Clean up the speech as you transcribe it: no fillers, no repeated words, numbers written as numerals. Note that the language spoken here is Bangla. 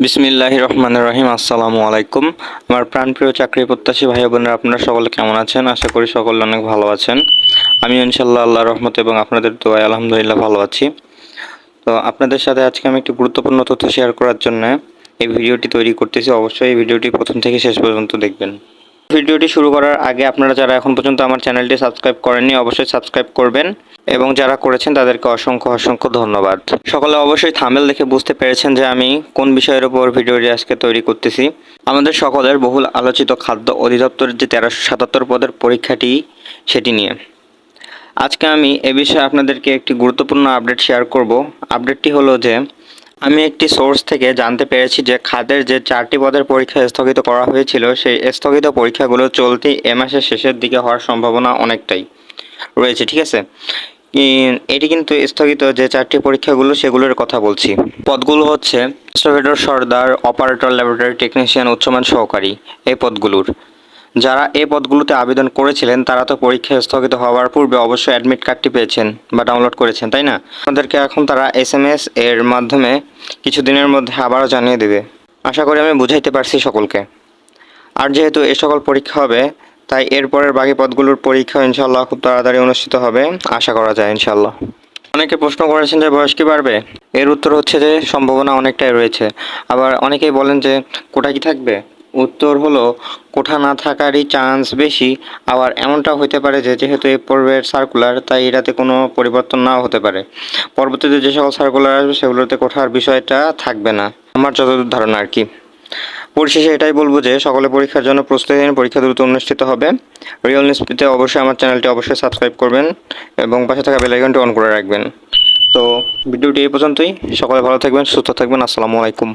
বিসমিল্লাহির রহমানির রহিম। আসসালামু আলাইকুম। আমার প্রাণপ্রিয় চাকরি প্রত্যাশী ভাই বোনেরা, আপনারা সকলে কেমন আছেন? আশা করি সকলে অনেক ভালো আছেন। আমি ইনশাল্লাহ আল্লাহর রহমতে এবং আপনাদের দোয়ায় আলহামদুলিল্লাহ ভালো আছি। তো আপনাদের সাথে আজকে আমি একটি গুরুত্বপূর্ণ তথ্য শেয়ার করার জন্য এই ভিডিওটি তৈরি করতেছি। অবশ্যই এই ভিডিওটি প্রথম থেকে শেষ পর্যন্ত দেখবেন। ভিডিওটি শুরু করার আগে আপনারা যারা এখন পর্যন্ত আমার চ্যানেলটি সাবস্ক্রাইব করেননি অবশ্যই সাবস্ক্রাইব করবেন, এবং যারা করেছেন তাদেরকে অসংখ্য অসংখ্য ধন্যবাদ। সকলে অবশ্যই থাম্বনেল দেখে বুঝতে পেরেছেন যে আমি কোন বিষয়ের উপর ভিডিওটি আজকে তৈরি করতেছি। আমাদের সকলের বহুল আলোচিত খাদ্য অধিদপ্তরের যে 1377 পদের পরীক্ষাটি, সেটি নিয়ে আজকে আমি এ বিষয়ে আপনাদেরকে একটি গুরুত্বপূর্ণ আপডেট শেয়ার করব। আপডেটটি হলো যে আমি একটি সোর্স থেকে জানতে পেরেছি যে খাদ্যের যে 4টি পদের পরীক্ষা স্থগিত করা হয়েছিল, সেই স্থগিত পরীক্ষাগুলো চলতি এ মাসের শেষের দিকে হওয়ার সম্ভাবনা অনেকটাই রয়েছে। ঠিক আছে, এটি কিন্তু স্থগিত যে 4টি পরীক্ষাগুলো সেগুলোর কথা বলছি। পদগুলো হচ্ছে এক্সকাভেটর সর্দার, অপারেটর, ল্যাবরেটরি টেকনিশিয়ান, উচ্চমান সহকারী। এই পদগুলোর যারা এই পদগুলোতে আবেদন করেছিলেন তারা তো পরীক্ষা স্থগিত হওয়ার পূর্বে অবশ্যই অ্যাডমিট কার্ডটি পেয়েছেন বা ডাউনলোড করেছেন, তাই না? আপনাদেরকে এখন তারা SMS এর মাধ্যমে কিছুদিনের মধ্যে আবারও জানিয়ে দেবে। আশা করি আমি বুঝাইতে পারছি সকলকে। আর যেহেতু এই সকল পরীক্ষা হবে, তাই এরপরের বাকি পদগুলোর পরীক্ষা ইনশাল্লাহ খুব তাড়াতাড়ি অনুষ্ঠিত হবে, আশা করা যায় ইনশাল্লাহ। অনেকে প্রশ্ন করেছেন যে বয়স কি বাড়বে? এর উত্তর হচ্ছে যে সম্ভাবনা অনেকটাই রয়েছে। আবার অনেকেই বলেন যে কোটা কি থাকবে? উত্তর হলো কোঠা না থাকারই চান্স বেশি। আবার এমনটাও হতে পারে যে যেহেতু এই পর্বের সার্কুলার, তাই এটাতে কোনো পরিবর্তন নাও হতে পারে। পরবর্তীতে যে সকল সার্কুলার আসবে সেগুলোতে কোঠার বিষয়টা থাকবে না, আমার যতদূর ধারণা আর কি। পরিশেষে এটাই বলবো যে সকলে পরীক্ষার জন্য প্রস্তুতি নিন, পরীক্ষা দ্রুত অনুষ্ঠিত হবে। রিয়েল নিউজ পেতে অবশ্যই আমার চ্যানেলটি অবশ্যই সাবস্ক্রাইব করবেন এবং পাশে থাকা বেল আইকনটি অন করে রাখবেন। তো ভিডিওটি এই পর্যন্তই। সকলে ভালো থাকবেন, সুস্থ থাকবেন। আসসালামু আলাইকুম।